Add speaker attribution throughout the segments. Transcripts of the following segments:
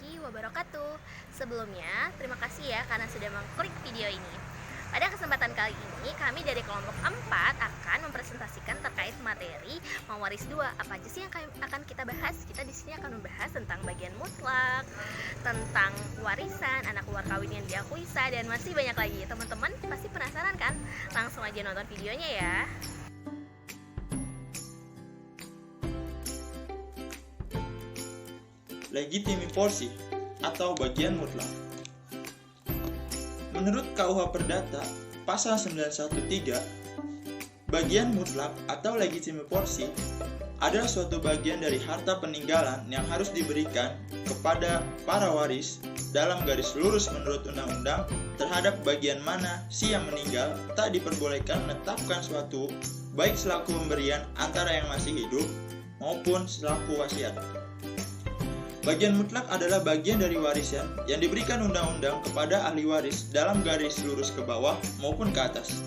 Speaker 1: warahmatullahi wabarakatuh. Sebelumnya, terima kasih ya karena sudah mengklik video ini. Pada kesempatan kali ini, kami dari kelompok 4 akan mempresentasikan terkait materi Mewaris 2. Apa aja sih yang akan kita bahas? Kita di sini akan membahas tentang bagian mutlak, tentang warisan, anak luar kawin yang diakui sah, dan masih banyak lagi. Teman-teman pasti penasaran kan? Langsung aja nonton videonya ya.
Speaker 2: Legitimi porsi atau bagian mutlak. Menurut KUH Perdata pasal 913, bagian mutlak atau legitimi porsi adalah suatu bagian dari harta peninggalan yang harus diberikan kepada para waris dalam garis lurus menurut undang-undang terhadap bagian mana si yang meninggal tak diperbolehkan menetapkan suatu baik selaku pemberian antara yang masih hidup maupun selaku wasiat. Bagian mutlak adalah bagian dari warisan yang diberikan undang-undang kepada ahli waris dalam garis lurus ke bawah maupun ke atas.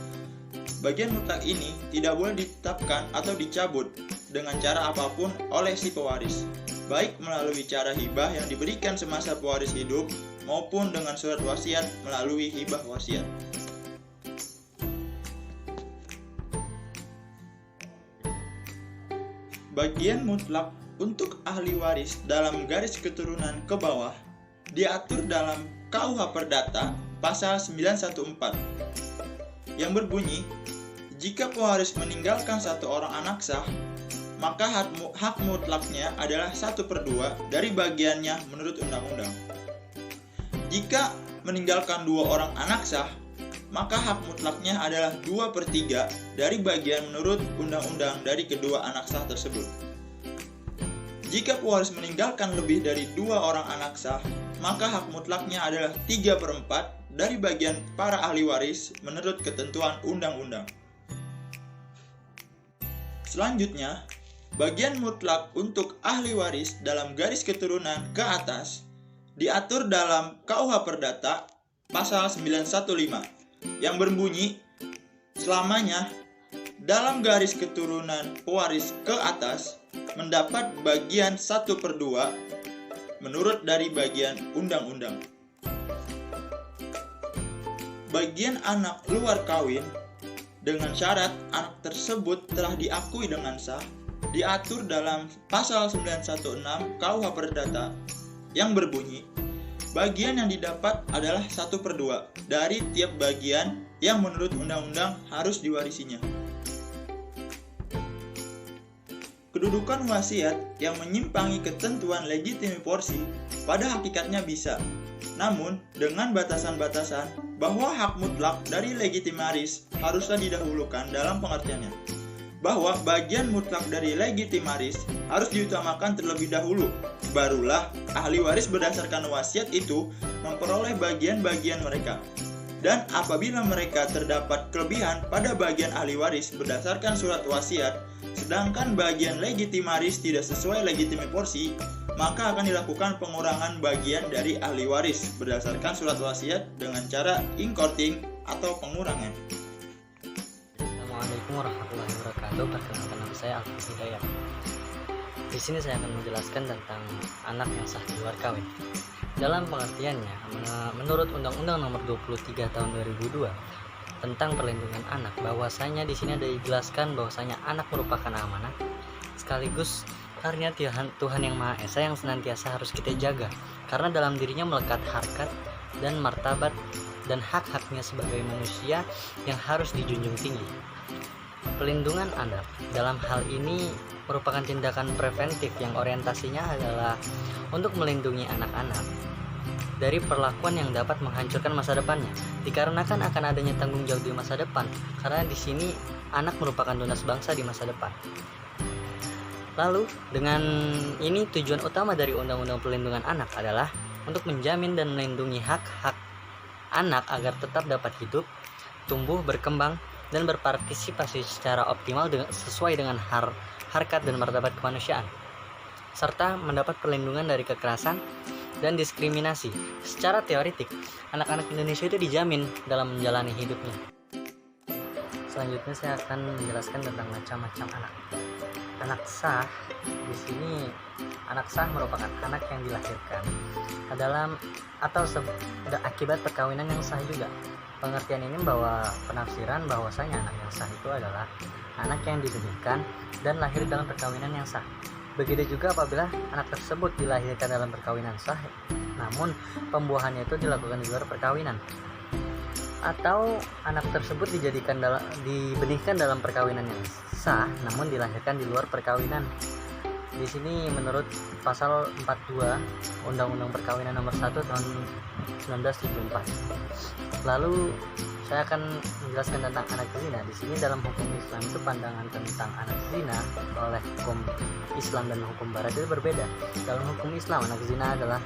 Speaker 2: Bagian mutlak ini tidak boleh ditetapkan atau dicabut dengan cara apapun oleh si pewaris, baik melalui cara hibah yang diberikan semasa pewaris hidup maupun dengan surat wasiat melalui hibah wasiat. Bagian mutlak untuk ahli waris dalam garis keturunan ke bawah diatur dalam KUH Perdata pasal 914 yang berbunyi, jika pewaris meninggalkan satu orang anak sah, maka hak mutlaknya adalah 1/2 dari bagiannya menurut undang-undang. Jika meninggalkan 2 orang anak sah, maka hak mutlaknya adalah 2/3 dari bagian menurut undang-undang dari kedua anak sah tersebut. Jika pewaris meninggalkan lebih dari 2 orang anak sah, maka hak mutlaknya adalah 3/4 dari bagian para ahli waris menurut ketentuan undang-undang. Selanjutnya, bagian mutlak untuk ahli waris dalam garis keturunan ke atas diatur dalam KUH Perdata pasal 915 yang berbunyi, selamanya dalam garis keturunan pewaris ke atas mendapat bagian 1/2 menurut dari bagian undang-undang. Bagian anak luar kawin dengan syarat anak tersebut telah diakui dengan sah diatur dalam pasal 916 KUH Perdata yang berbunyi, bagian yang didapat adalah 1/2 dari tiap bagian yang menurut undang-undang harus diwarisinya. Kedudukan wasiat yang menyimpangi ketentuan legitimi porsi pada hakikatnya bisa, namun dengan batasan-batasan bahwa hak mutlak dari legitimaris haruslah didahulukan dalam pengertiannya, bahwa bagian mutlak dari legitimaris harus diutamakan terlebih dahulu, barulah ahli waris berdasarkan wasiat itu memperoleh bagian-bagian mereka. Dan apabila mereka terdapat kelebihan pada bagian ahli waris berdasarkan surat wasiat, sedangkan bagian legitimaris tidak sesuai legitimi porsi, maka akan dilakukan pengurangan bagian dari ahli waris berdasarkan surat wasiat dengan cara inkorting atau pengurangan.
Speaker 3: Assalamualaikum warahmatullahi wabarakatuh. Perkenalkan, nama saya Alfis Hidayat. Di sini saya akan menjelaskan tentang anak yang sah di luar kawin. Dalam pengertiannya, menurut Undang-Undang Nomor 23 Tahun 2002 tentang perlindungan anak, bahwasanya di sini ada dijelaskan bahwasanya anak merupakan amanah sekaligus karunia Tuhan yang Maha Esa yang senantiasa harus kita jaga, karena dalam dirinya melekat harkat dan martabat dan hak-haknya sebagai manusia yang harus dijunjung tinggi. Pelindungan anak dalam hal ini merupakan tindakan preventif yang orientasinya adalah untuk melindungi anak-anak dari perlakuan yang dapat menghancurkan masa depannya, dikarenakan akan adanya tanggung jawab di masa depan, karena di sini anak merupakan tunas bangsa di masa depan. Lalu, dengan ini tujuan utama dari Undang-Undang Perlindungan Anak adalah untuk menjamin dan melindungi hak-hak anak agar tetap dapat hidup, tumbuh, berkembang, dan berpartisipasi secara optimal sesuai dengan harkat dan martabat kemanusiaan, serta mendapat perlindungan dari kekerasan dan diskriminasi. Secara teoretik, anak-anak Indonesia itu dijamin dalam menjalani hidupnya. Selanjutnya saya akan menjelaskan tentang macam-macam anak. anak sah di sini, anak sah merupakan anak yang dilahirkan dalam atau akibat perkawinan yang sah juga. Pengertian ini membawa penafsiran bahwasanya anak yang sah itu adalah anak yang dibenihkan dan lahir dalam perkawinan yang sah. Begitu juga apabila anak tersebut dilahirkan dalam perkawinan sah, namun pembuahannya itu dilakukan di luar perkawinan, atau anak tersebut dibenihkan dalam perkawinan yang sah, namun dilahirkan di luar perkawinan. Di sini menurut pasal 42 Undang-Undang Perkawinan Nomor 1 tahun 1974. Lalu saya akan menjelaskan tentang anak zina. Di sini dalam hukum Islam itu pandangan tentang anak zina oleh hukum Islam dan hukum Barat itu berbeda. Dalam hukum Islam, anak zina adalah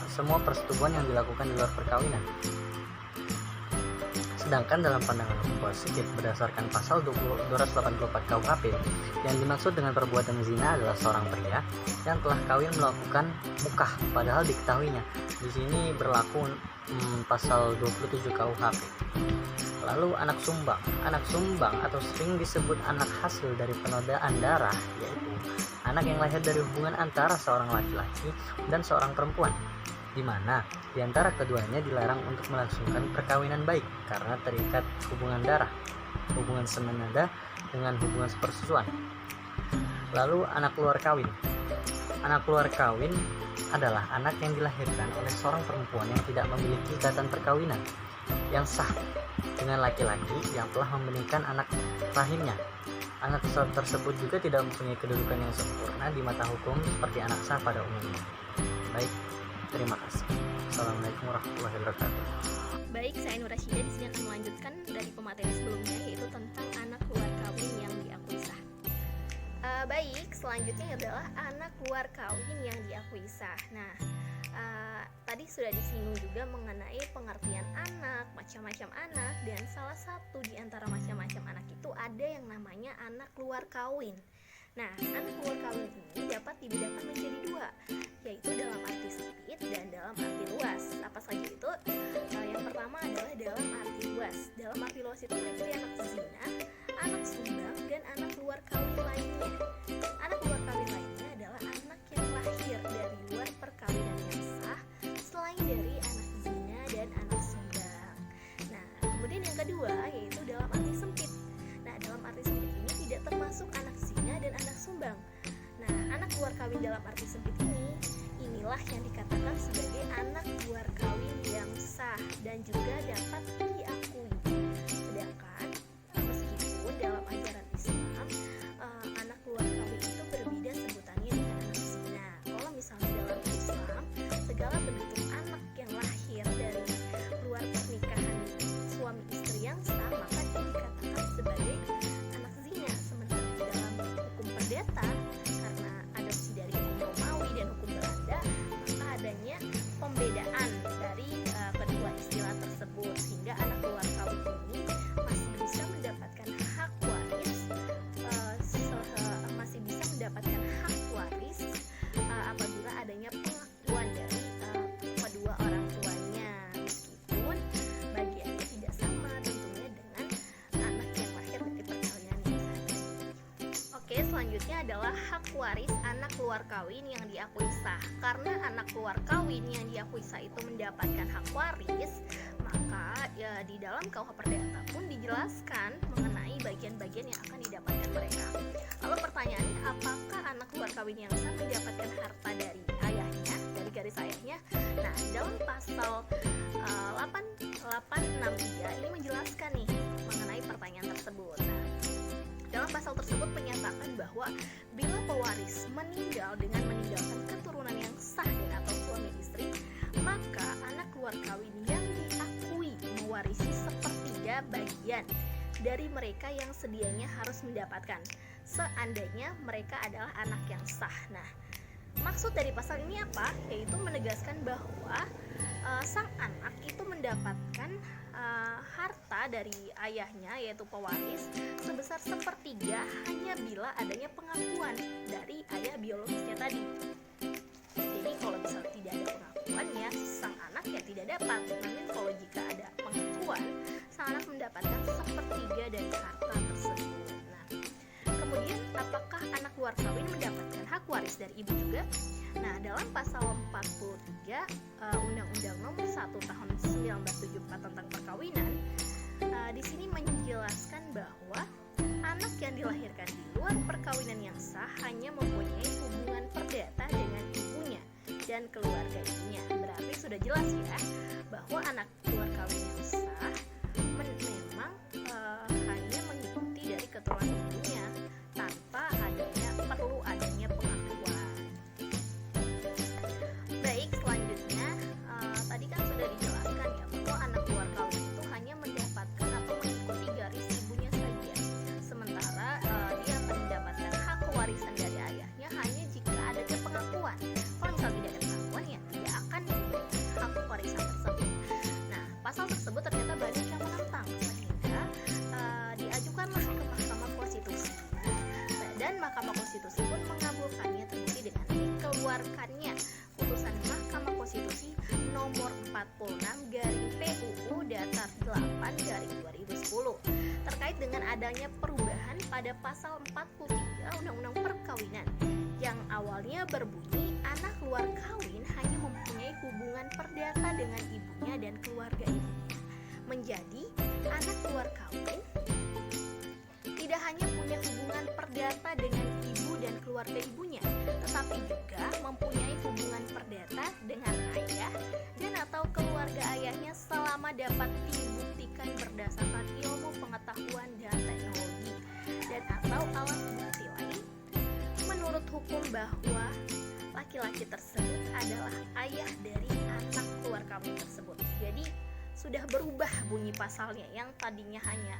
Speaker 3: semua persetubuhan yang dilakukan di luar perkawinan. Sedangkan dalam pandangan hukum positif berdasarkan pasal 284 KUHP, yang dimaksud dengan perbuatan zina adalah seorang pria yang telah kawin melakukan mukah padahal diketahuinya. Di sini berlaku pasal 27 KUHP. Lalu anak sumbang atau sering disebut anak hasil dari penodaan darah, yaitu anak yang lahir dari hubungan antara seorang laki-laki dan seorang perempuan, di mana di antara keduanya dilarang untuk melangsungkan perkawinan baik karena terikat hubungan darah, hubungan semenada dengan hubungan sepersusuan. Lalu anak luar kawin. Anak luar kawin adalah anak yang dilahirkan oleh seorang perempuan yang tidak memiliki ikatan perkawinan yang sah dengan laki-laki yang telah membenihkan anak rahimnya. Anak tersebut juga tidak mempunyai kedudukan yang sempurna di mata hukum seperti anak sah pada umumnya. Baik, terima kasih. Assalamualaikum warahmatullahi wabarakatuh.
Speaker 1: Baik, saya Nur Rasyidah di sini akan melanjutkan dari pemateri sebelumnya, yaitu tentang anak luar kawin yang diakui sah. Baik, selanjutnya adalah anak luar kawin yang diakui sah. Nah, tadi sudah disinggung juga mengenai pengertian anak, macam-macam anak, dan salah satu di antara macam-macam anak itu ada yang namanya anak luar kawin. Nah, anak luar kawin ini dapat dibedakan menjadi dua, yaitu dalam arti sempit dan dalam arti luas. Apa saja itu? Yang pertama adalah dalam arti luas. Dalam arti luas itu meliputi anak zina, anak sumbang, dan anak luar kawin lainnya. Anak luar kawin lainnya adalah anak yang lahir dari luar perkawinan yang sah, selain dari anak zina dan anak sumbang. Nah, kemudian yang kedua yaitu dalam arti sempit. Nah, dalam arti sempit ini tidak termasuk anak zina dan anak sumbang. Nah, anak luar kawin dalam arti sempit inilah yang dikatakan sebagai anak luar kawin yang sah dan juga dapat diakui. Sedangkan meskipun dalam ajaran Islam anak luar kawin itu berbeda sebutannya dengan anak zina. Kalau misalnya dalam Islam, segala bentuk anak yang lahir dari luar pernikahan suami istri yang sah maka dia dikatakan sebagai anak zina. Sementara dalam hukum perdata, karena adopsi dari hukum Romawi dan hukum Belanda, maka adanya pembedaan dari kedua istilah tersebut, sehingga anak luar kawin ini masih bisa mendapatkan hak waris, apabila adanya pengakuan dari kedua orang tuanya, meskipun bagiannya tidak sama tentunya dengan anak yang lahir dari perkawinan yang sah. Oke, selanjutnya adalah hak waris anak luar kawin yang diakui sah. Karena anak luar kawin yang diakui sah itu mendapatkan hak waris, maka ya di dalam KUH Perdata pun dijelaskan mengenai bagian-bagian yang akan didapatkan mereka. Lalu pertanyaannya, apakah anak luar kawin yang sah mendapatkan harta dari ayahnya, dari garis ayahnya? Nah, di dalam pasal 863 ini menjelaskan nih mengenai pertanyaan tersebut. Nah, dalam pasal tersebut menyatakan bahwa bila pewaris meninggal dengan meninggalkan keturunan yang sah dan atau suami istri, maka anak luar kawin yang diakui mewarisi sepertiga bagian dari mereka yang sedianya harus mendapatkan, seandainya mereka adalah anak yang sah. Nah, maksud dari pasal ini apa? Yaitu menegaskan bahwa sang anak itu mendapatkan harta dari ayahnya, yaitu pewaris, sebesar sepertiga hanya bila adanya pengakuan dari ayah biologisnya tadi. Jadi kalau misalnya tidak ada pengakuannya, sang anak ya tidak dapat. Namun kalau jika ada pengakuan, sang anak mendapatkan sepertiga dari harta tersebut. Nah, kemudian apakah anak luar kawin mendapatkan hak waris dari ibu juga? Nah, dalam pasal 43 Undang-Undang Nomor 1 Tahun 1974 tentang perkawinan, di sini menjelaskan bahwa anak yang dilahirkan di luar perkawinan yang sah hanya mempunyai hubungan perdata dengan ibunya dan keluarga ibunya. Berarti sudah jelas ya bahwa anak luar kawin yang sah memang hanya mengikuti dari keturunan ibunya tanpa perlu adanya pengakuan. Baik, selanjutnya tadi kan sudah dijelaskan ya bahwa anak luar kawin itu hanya mendapatkan atau mengikuti garis ibunya saja, sementara dia akan mendapatkan hak warisan dari ayahnya hanya jika adanya pengakuan. Kalau misal tidak ada pengakuan ya tidak akan diberikan hak warisan tersebut. Nah, pasal tersebut ternyata banyak yang menentang sehingga diajukanlah ke Mahkamah Konstitusi. Dan Mahkamah Konstitusi pun mengabulkannya, terbukti dengan dikeluarkannya putusan Mahkamah Konstitusi nomor 46/PUU-8/2010 terkait dengan adanya perubahan pada pasal 43 Undang-Undang Perkawinan yang awalnya berbunyi anak luar kawin hanya mempunyai hubungan perdata dengan ibunya dan keluarga ibunya, menjadi anak luar kawin tidak hanya punya hubungan perdata dengan ibu dan keluarga ibunya, tetapi juga mempunyai hubungan perdata dengan ayah dan atau keluarga ayahnya selama dapat dibuktikan berdasarkan ilmu pengetahuan dan teknologi dan atau alat bukti lain menurut hukum bahwa laki-laki tersebut adalah ayah dari anak luar kawin tersebut. Jadi sudah berubah bunyi pasalnya yang tadinya hanya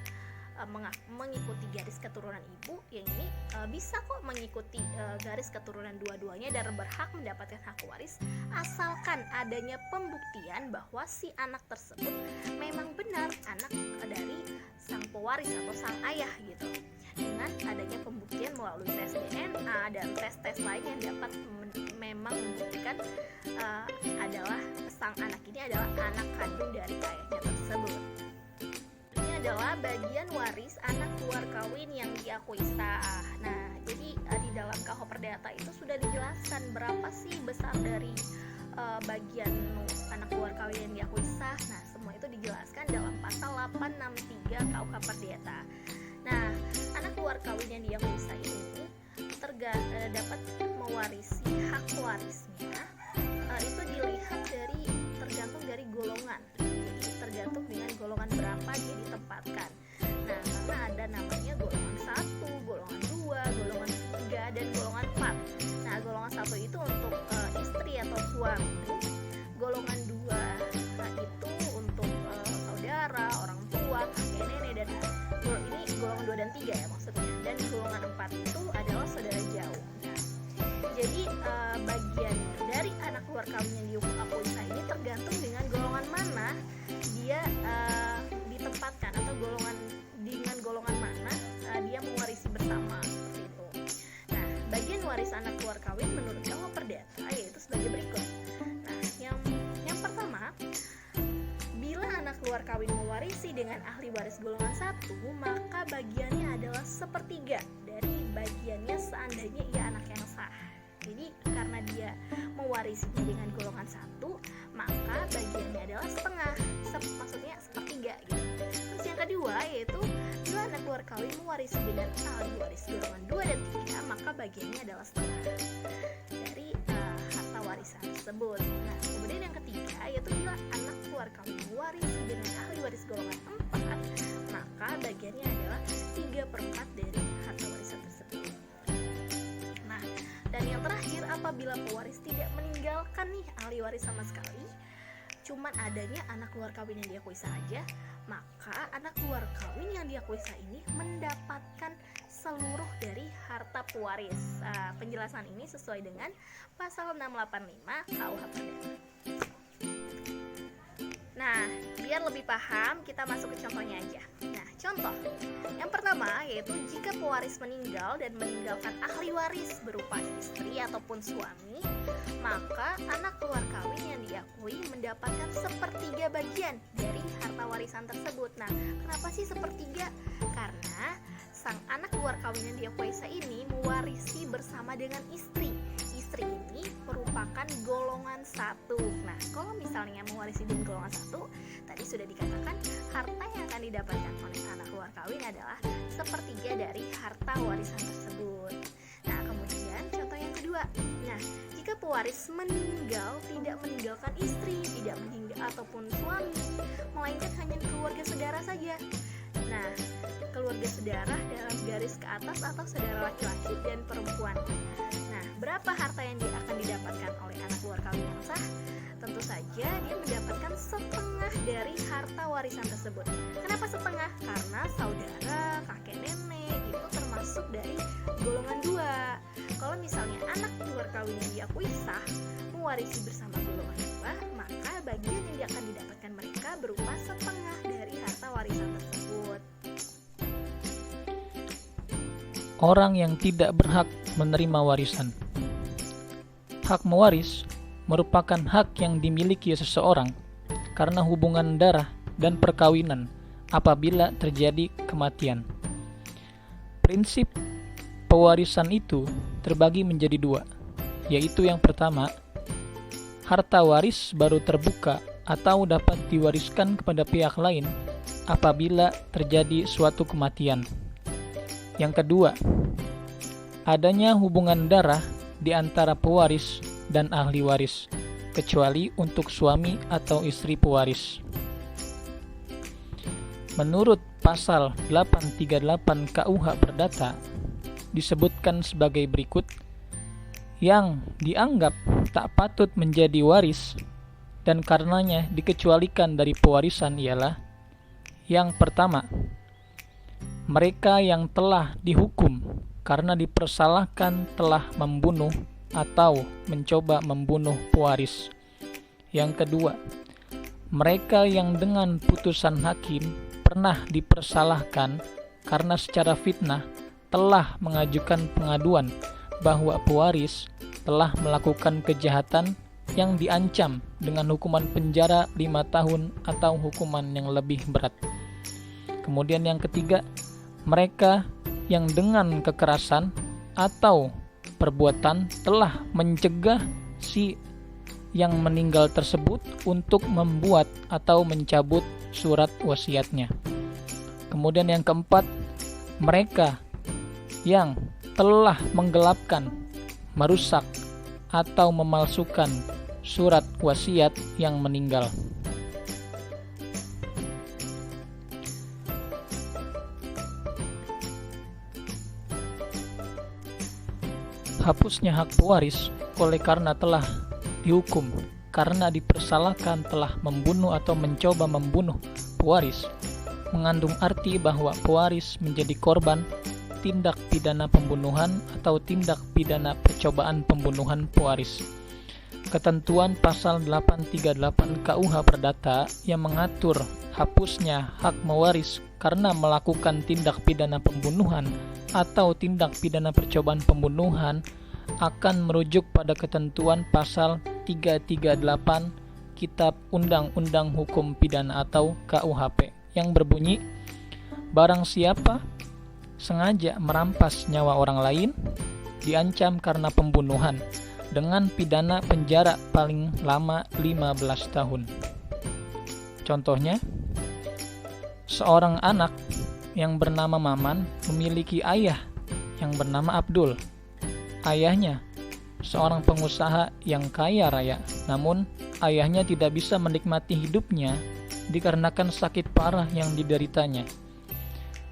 Speaker 1: mengikuti garis keturunan ibu, yang ini bisa kok mengikuti garis keturunan dua-duanya dan berhak mendapatkan hak waris asalkan adanya pembuktian bahwa si anak tersebut memang benar anak dari sang pewaris atau sang ayah gitu, dengan adanya pembuktian melalui tes DNA dan tes-tes lain yang dapat memang membuktikan adalah sang anak ini adalah anak kandung dari ayahnya tersebut. Adalah bagian waris anak luar kawin yang diakui sah. Nah, jadi di dalam KUH Perdata itu sudah dijelaskan berapa sih besar dari bagian anak luar kawin yang diakui sah. Nah, semua itu dijelaskan dalam pasal 863 KUH Perdata. Nah, anak luar kawin yang diakui sah ini dapat mewarisi hak warisnya itu dilihat tergantung dari golongan. Tergantung dengan golongan berapa dia ditempatkan. Nah, karena ada namanya golongan 1, golongan 2, golongan 3, dan golongan 4. Nah, golongan 1 itu untuk istri atau suami. Golongan 2 itu untuk saudara, orang tua, kakek nenek, dan ini golongan 2 dan 3 ya maksudnya. Dan golongan 4 itu adalah saudara jauh. Nah, jadi bagian dari anak luar kawin yang diakui sah ini tergantung dengan golongan mana dia ditempatkan atau dengan golongan mana dia mewarisi bersama seperti itu. Nah, bagian waris anak luar kawin menurut KUH Perdata yaitu sebagai berikut. Nah, yang pertama, bila anak luar kawin mewarisi dengan ahli waris golongan 1, maka bagiannya adalah sepertiga dari bagiannya seandainya ia anak yang sah. Jadi karena dia mewarisinya dengan golongan 1, maka bagiannya adalah setengah, maksudnya sepertiga gitu. Terus yang kedua yaitu bila anak luar kawin mewarisi dengan ahli waris golongan 2 dan 3, maka bagiannya adalah setengah dari harta warisan tersebut. Nah, kemudian yang ketiga yaitu bila anak luar kawin mewarisi dengan ahli waris golongan 4, maka bagiannya adalah 3/4 dari harta warisan tersebut. Nah, dan yang terakhir, apabila pewaris tidak meninggalkan nih ahli waris sama sekali, cuman adanya anak luar kawin yang diakui saja, maka anak luar kawin yang diakui sah ini mendapatkan seluruh dari harta pewaris. Penjelasan ini sesuai dengan pasal 685 KUH Perdata. Nah, biar lebih paham, kita masuk ke contohnya aja. Nah, contoh yang pertama yaitu jika pewaris meninggal dan meninggalkan ahli waris berupa istri ataupun suami, maka anak luar kawin yang diakui mendapatkan sepertiga bagian dari harta warisan tersebut. Nah, kenapa sih sepertiga? Karena sang anak luar kawin yang diakui sah ini mewarisi bersama dengan istri. Istri ini merupakan golongan satu. Nah, kalau misalnya mewarisi dengan golongan satu, tadi sudah dikatakan harta yang akan didapatkan oleh anak luar kawin adalah sepertiga dari harta warisan tersebut. Nah, kemudian contoh yang kedua. Nah, jika pewaris meninggal tidak meninggalkan istri, tidak meninggal ataupun suami, melainkan hanya keluarga saudara saja. Nah, keluarga saudara dalam garis ke atas atau saudara laki-laki dan perempuan. Nah, berapa harta yang akan didapatkan oleh anak luar kawin yang sah? Tentu saja dia mendapatkan setengah dari harta warisan tersebut. Kenapa setengah? Karena saudara, kakek nenek itu termasuk dari golongan 2. Kalau misalnya anak luar kawin yang diakui sah mewarisi bersama golongan 2, maka bagian yang akan didapatkan mereka berupa setengah dari harta warisan tersebut.
Speaker 4: Orang yang tidak berhak menerima warisan. Hak mewaris merupakan hak yang dimiliki seseorang karena hubungan darah dan perkawinan apabila terjadi kematian. Prinsip pewarisan itu terbagi menjadi 2, yaitu yang pertama, harta waris baru terbuka atau dapat diwariskan kepada pihak lain apabila terjadi suatu kematian. Yang kedua, adanya hubungan darah di antara pewaris dan ahli waris, kecuali untuk suami atau istri pewaris. Menurut pasal 838 KUH Perdata, disebutkan sebagai berikut: yang dianggap tak patut menjadi waris dan karenanya dikecualikan dari pewarisan ialah: yang pertama, mereka yang telah dihukum karena dipersalahkan telah membunuh atau mencoba membunuh pewaris. Yang kedua, mereka yang dengan putusan hakim pernah dipersalahkan karena secara fitnah telah mengajukan pengaduan bahwa pewaris telah melakukan kejahatan yang diancam dengan hukuman penjara 5 tahun atau hukuman yang lebih berat. Kemudian yang ketiga, mereka yang dengan kekerasan atau perbuatan telah mencegah si yang meninggal tersebut untuk membuat atau mencabut surat wasiatnya. Kemudian yang keempat, mereka yang telah menggelapkan, merusak, atau memalsukan surat wasiat yang meninggal. Hapusnya hak pewaris oleh karena telah dihukum karena dipersalahkan telah membunuh atau mencoba membunuh pewaris mengandung arti bahwa pewaris menjadi korban tindak pidana pembunuhan atau tindak pidana percobaan pembunuhan pewaris. Ketentuan pasal 838 KUH Perdata yang mengatur hapusnya hak mewaris karena melakukan tindak pidana pembunuhan atau tindak pidana percobaan pembunuhan akan merujuk pada ketentuan pasal 338 Kitab Undang-Undang Hukum Pidana atau KUHP yang berbunyi, barang siapa sengaja merampas nyawa orang lain diancam karena pembunuhan dengan pidana penjara paling lama 15 tahun. Contohnya, seorang anak yang bernama Maman memiliki ayah yang bernama Abdul. Ayahnya seorang pengusaha yang kaya raya, namun ayahnya tidak bisa menikmati hidupnya dikarenakan sakit parah yang dideritanya.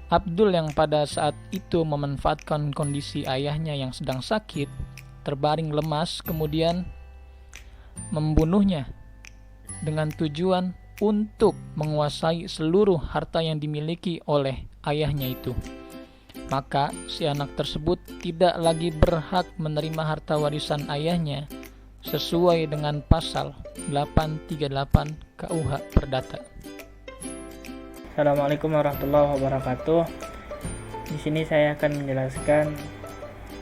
Speaker 4: Abdul yang pada saat itu memanfaatkan kondisi ayahnya yang sedang sakit, terbaring lemas, kemudian membunuhnya dengan tujuan untuk menguasai seluruh harta yang dimiliki oleh ayahnya itu. Maka si anak tersebut tidak lagi berhak menerima harta warisan ayahnya sesuai dengan pasal 838 KUH Perdata.
Speaker 5: Assalamualaikum warahmatullahi wabarakatuh. Di sini saya akan menjelaskan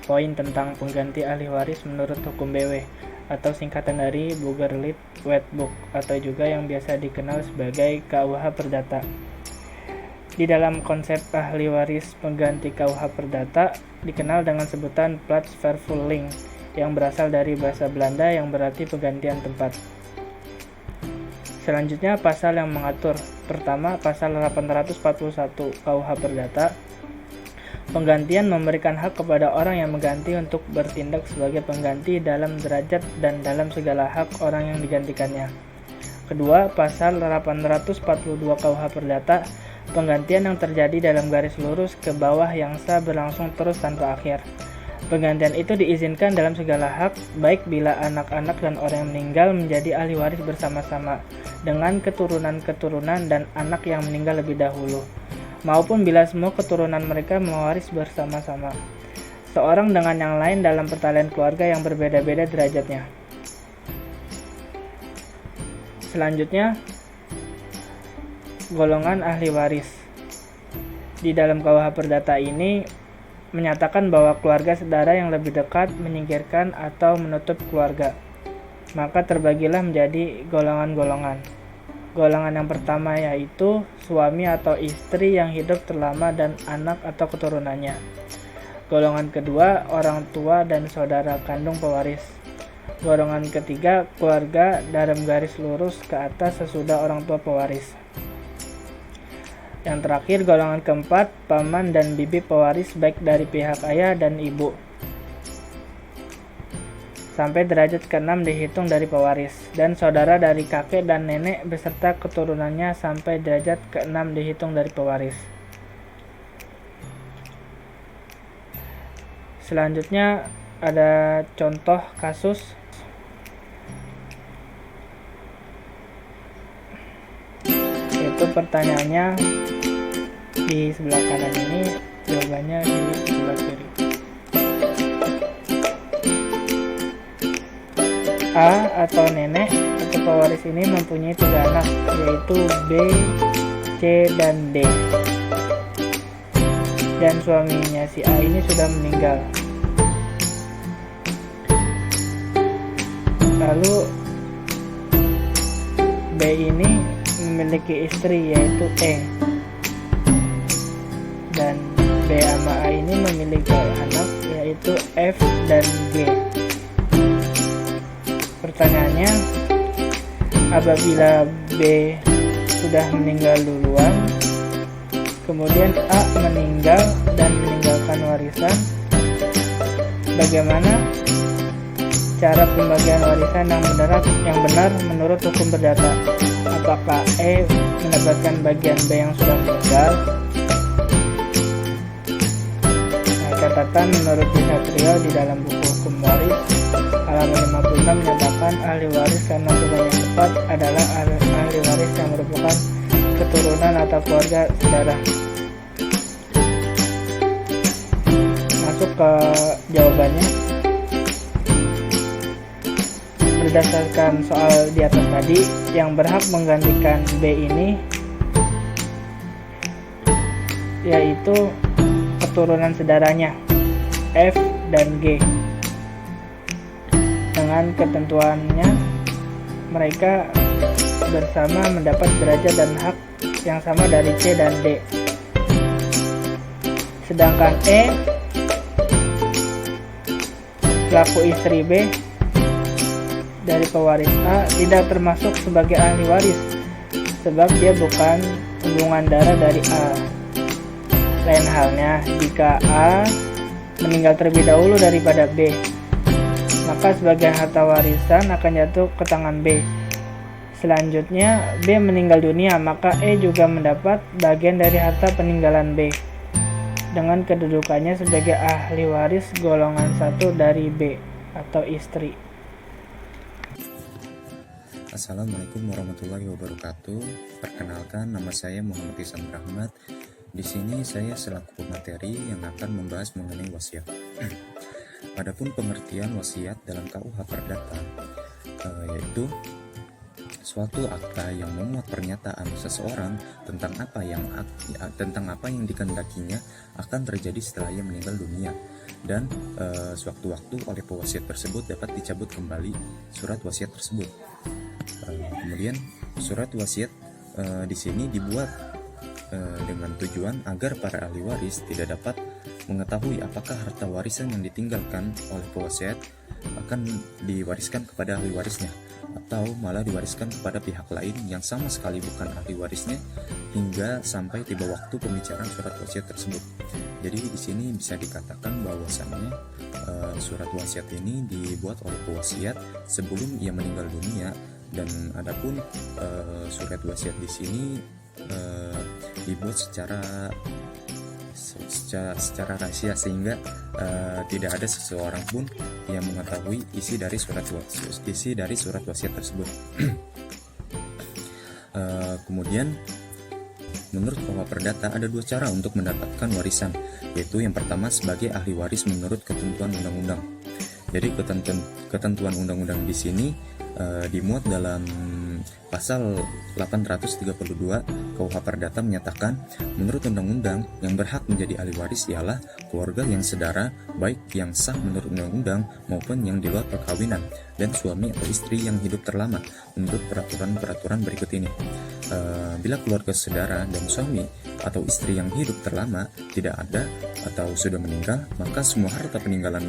Speaker 5: poin tentang pengganti ahli waris menurut hukum BW atau singkatan dari Bugerlip Wetbook atau juga yang biasa dikenal sebagai KUH Perdata. Di dalam konsep ahli waris pengganti KUH Perdata dikenal dengan sebutan plaatsvervanging yang berasal dari bahasa Belanda yang berarti penggantian tempat. Selanjutnya pasal yang mengatur. Pertama, pasal 841 KUH Perdata. Penggantian memberikan hak kepada orang yang mengganti untuk bertindak sebagai pengganti dalam derajat dan dalam segala hak orang yang digantikannya. Kedua, pasal 842 KUH Perdata, penggantian yang terjadi dalam garis lurus ke bawah yang sah berlangsung terus tanpa akhir. Penggantian itu diizinkan dalam segala hak, baik bila anak-anak dan orang yang meninggal menjadi ahli waris bersama-sama dengan keturunan-keturunan dan anak yang meninggal lebih dahulu, maupun bila semua keturunan mereka mewaris bersama-sama, seorang dengan yang lain dalam pertalian keluarga yang berbeda-beda derajatnya. Selanjutnya, golongan ahli waris. Di dalam KUH Perdata ini menyatakan bahwa keluarga saudara yang lebih dekat menyingkirkan atau menutup keluarga, maka terbagilah menjadi golongan-golongan. Golongan yang pertama yaitu suami atau istri yang hidup terlama dan anak atau keturunannya. Golongan kedua, orang tua dan saudara kandung pewaris. Golongan ketiga, keluarga dalam garis lurus ke atas sesudah orang tua pewaris. Yang terakhir, golongan keempat, paman dan bibi pewaris baik dari pihak ayah dan ibu. Sampai derajat ke-6 dihitung dari pewaris, dan saudara dari kakek dan nenek beserta keturunannya sampai derajat ke-6 dihitung dari pewaris. Selanjutnya ada contoh kasus. Itu pertanyaannya di sebelah kanan ini, jawabannya di sebelah kiri. A atau nenek atau pewaris ini mempunyai 3 anak, yaitu B, C, dan D. Dan suaminya si A ini sudah meninggal. Lalu B ini memiliki istri yaitu E. Dan B sama A ini memiliki anak yaitu F dan G. Pertanyaannya, apabila B sudah meninggal duluan, kemudian A meninggal dan meninggalkan warisan, bagaimana cara pembagian warisan yang benar menurut hukum perdata? Apakah E mendapatkan bagian B yang sudah meninggal? Catatan menurut Satrio di dalam buku hukum waris halaman 56 menyatakan ahli waris karena tugas yang tepat adalah ahli waris yang merupakan keturunan atau keluarga saudara. Masuk ke jawabannya. Berdasarkan soal di atas tadi, yang berhak menggantikan B ini yaitu keturunan saudaranya F dan G. Dengan ketentuannya, mereka bersama mendapat derajat dan hak yang sama dari C dan D. Sedangkan E, selaku istri B dari pewaris A, tidak termasuk sebagai ahli waris sebab dia bukan hubungan darah dari A. Lain halnya, jika A meninggal terlebih dahulu daripada B, maka sebagian harta warisan akan jatuh ke tangan B. Selanjutnya, B meninggal dunia, maka E juga mendapat bagian dari harta peninggalan B dengan kedudukannya sebagai ahli waris golongan 1 dari B atau istri.
Speaker 6: Assalamualaikum warahmatullahi wabarakatuh. Perkenalkan, nama saya Muhammad Ihsan Rahmat. Di sini saya selaku pemateri yang akan membahas mengenai wasiat. Adapun pengertian wasiat dalam KUH Perdata yaitu suatu akta yang memuat pernyataan seseorang tentang apa yang dikehendakinya akan terjadi setelah ia meninggal dunia, dan sewaktu-waktu oleh pewasiat tersebut dapat dicabut kembali surat wasiat tersebut. Kemudian surat wasiat di sini dibuat dengan tujuan agar para ahli waris tidak dapat mengetahui apakah harta warisan yang ditinggalkan oleh pewasiat akan diwariskan kepada ahli warisnya atau malah diwariskan kepada pihak lain yang sama sekali bukan ahli warisnya hingga sampai tiba waktu pembicaraan surat wasiat tersebut. Jadi di sini bisa dikatakan bahwasannya surat wasiat ini dibuat oleh pewasiat sebelum ia meninggal dunia, dan adapun surat wasiat di sini dibuat secara rahasia sehingga tidak ada seseorang pun yang mengetahui isi dari surat wasiat tersebut. Kemudian menurut KUHP Perdata ada 2 cara untuk mendapatkan warisan, yaitu yang pertama sebagai ahli waris menurut ketentuan undang-undang. Jadi ketentuan undang-undang di sini dimuat dalam pasal 832 KUHP Perdata menyatakan menurut undang-undang yang berhak menjadi ahli waris ialah keluarga yang sedara baik yang sah menurut undang-undang maupun yang di luar perkawinan dan suami atau istri yang hidup terlama menurut peraturan berikut ini. Bila keluarga sedara dan suami atau istri yang hidup terlama tidak ada atau sudah meninggal, maka semua harta peninggalan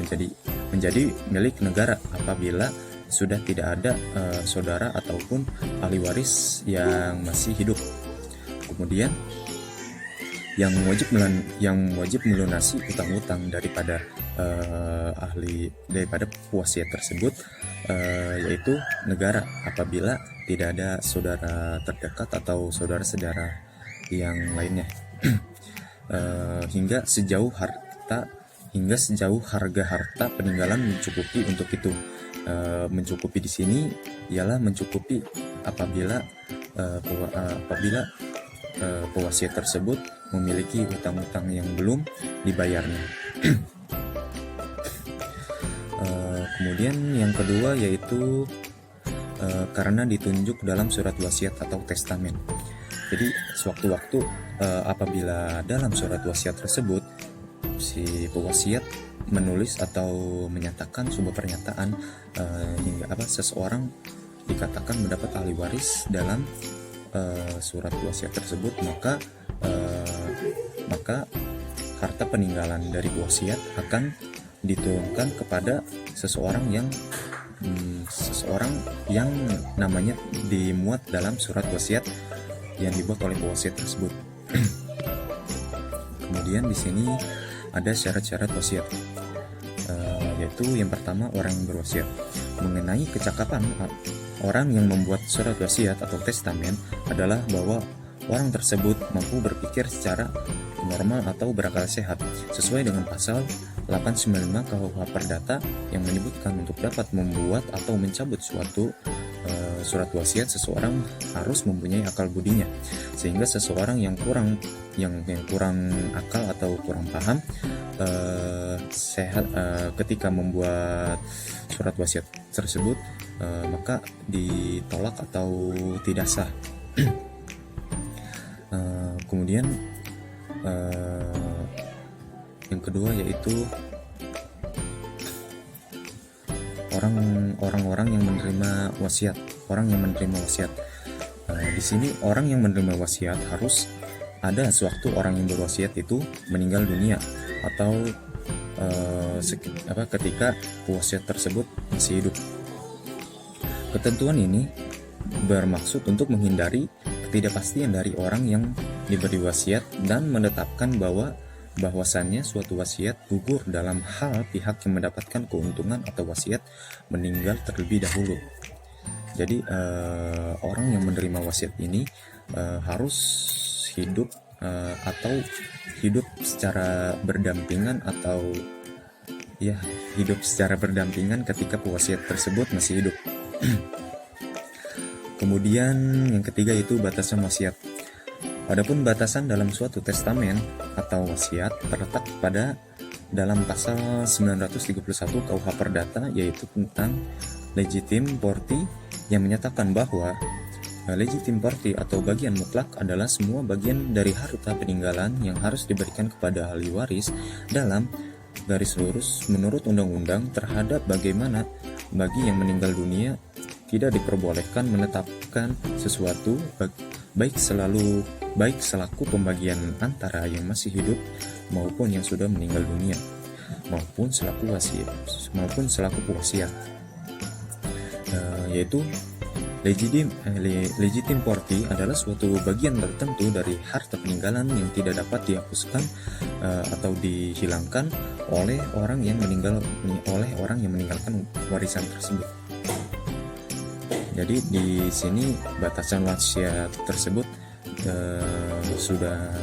Speaker 6: menjadi milik negara apabila sudah tidak ada saudara ataupun ahli waris yang masih hidup. Kemudian yang wajib melunasi utang-utang daripada pewasiat tersebut yaitu negara apabila tidak ada saudara terdekat atau saudara-saudara yang lainnya. hingga sejauh harga harta peninggalan mencukupi untuk itu. Mencukupi di sini ialah mencukupi apabila pewasiat tersebut memiliki utang-utang yang belum dibayarnya. Kemudian yang kedua yaitu karena ditunjuk dalam surat wasiat atau testamen. Jadi sewaktu-waktu apabila dalam surat wasiat tersebut si pewasiat menulis atau menyatakan sebuah pernyataan hingga seseorang dikatakan mendapat ahli waris dalam surat wasiat tersebut, maka harta peninggalan dari wasiat akan diturunkan kepada seseorang yang namanya dimuat dalam surat wasiat yang dibuat oleh pewasiat tersebut. Kemudian di sini ada syarat-syarat wasiat, yaitu yang pertama orang yang berwasiat. Mengenai kecakapan orang yang membuat surat wasiat atau testamen adalah bahwa orang tersebut mampu berpikir secara normal atau berakal sehat sesuai dengan pasal 895 KUHP Perdata yang menyebutkan untuk dapat membuat atau mencabut suatu surat wasiat seseorang harus mempunyai akal budinya, sehingga seseorang yang kurang akal atau kurang paham sehat ketika membuat surat wasiat tersebut maka ditolak atau tidak sah. Kemudian yang kedua yaitu orang-orang yang menerima wasiat. Di sini orang yang menerima wasiat harus ada sewaktu orang yang berwasiat itu meninggal dunia atau ketika pewasiat tersebut masih hidup. Ketentuan ini bermaksud untuk menghindari ketidakpastian dari orang yang diberi wasiat dan menetapkan bahwasannya suatu wasiat gugur dalam hal pihak yang mendapatkan keuntungan atau wasiat meninggal terlebih dahulu. Jadi orang yang menerima wasiat ini harus hidup atau hidup secara berdampingan ketika pewasiat tersebut masih hidup. Kemudian yang ketiga yaitu batasan wasiat. Adapun batasan dalam suatu testamen atau wasiat terletak dalam pasal 931 KUHP Perdata, yaitu tentang legitim porti, yang menyatakan bahwa legitim porti atau bagian mutlak adalah semua bagian dari harta peninggalan yang harus diberikan kepada ahli waris dalam garis lurus menurut undang-undang terhadap bagaimana bagi yang meninggal dunia tidak diperbolehkan menetapkan sesuatu baik selaku pembagian antara yang masih hidup maupun yang sudah meninggal dunia, maupun selaku wasiat, yaitu legitim porti adalah suatu bagian tertentu dari harta peninggalan yang tidak dapat dihapuskan atau dihilangkan oleh orang yang meninggalkan warisan tersebut. Jadi di sini batasan wasiat tersebut sudah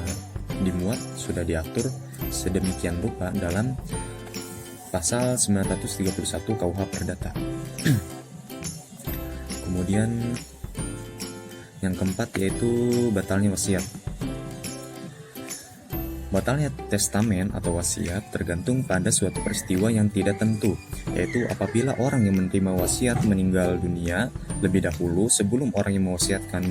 Speaker 6: dimuat, sudah diatur sedemikian rupa dalam pasal 931 KUH Perdata. Kemudian yang keempat yaitu batalnya wasiat. Batalnya testamen atau wasiat tergantung pada suatu peristiwa yang tidak tentu, yaitu apabila orang yang menerima wasiat meninggal dunia lebih dahulu sebelum orang yang mewasiatkan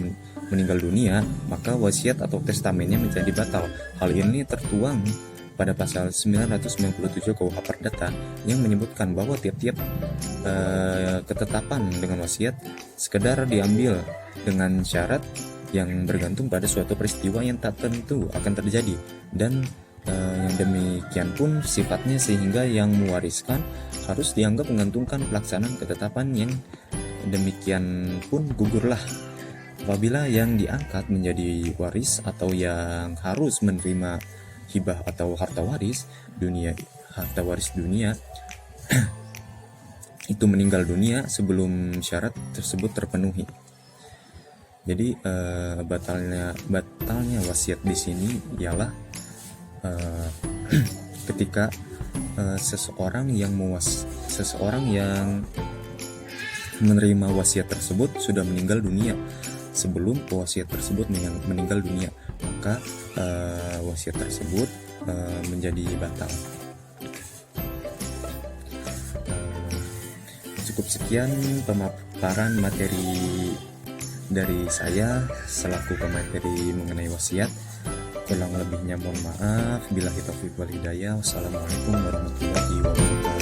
Speaker 6: meninggal dunia, maka wasiat atau testamennya menjadi batal. Hal ini tertuang pada pasal 997 KUH Perdata yang menyebutkan bahwa tiap-tiap ketetapan dengan wasiat sekedar diambil dengan syarat yang bergantung pada suatu peristiwa yang tak tentu akan terjadi, dan yang demikian pun sifatnya sehingga yang mewariskan harus dianggap menggantungkan pelaksanaan ketetapan yang demikian pun gugurlah. Apabila yang diangkat menjadi waris atau yang harus menerima hibah atau harta waris dunia itu meninggal dunia sebelum syarat tersebut terpenuhi. Jadi batalnya wasiat di sini ialah ketika seseorang yang menerima wasiat tersebut sudah meninggal dunia sebelum pewasiat tersebut meninggal dunia, maka wasiat tersebut menjadi batal. Cukup sekian pemaparan materi dari saya selaku pemateri mengenai wasiat. Kurang lebihnya mohon maaf. Billahi taufiq wal hidayah. Wassalamualaikum warahmatullahi wabarakatuh.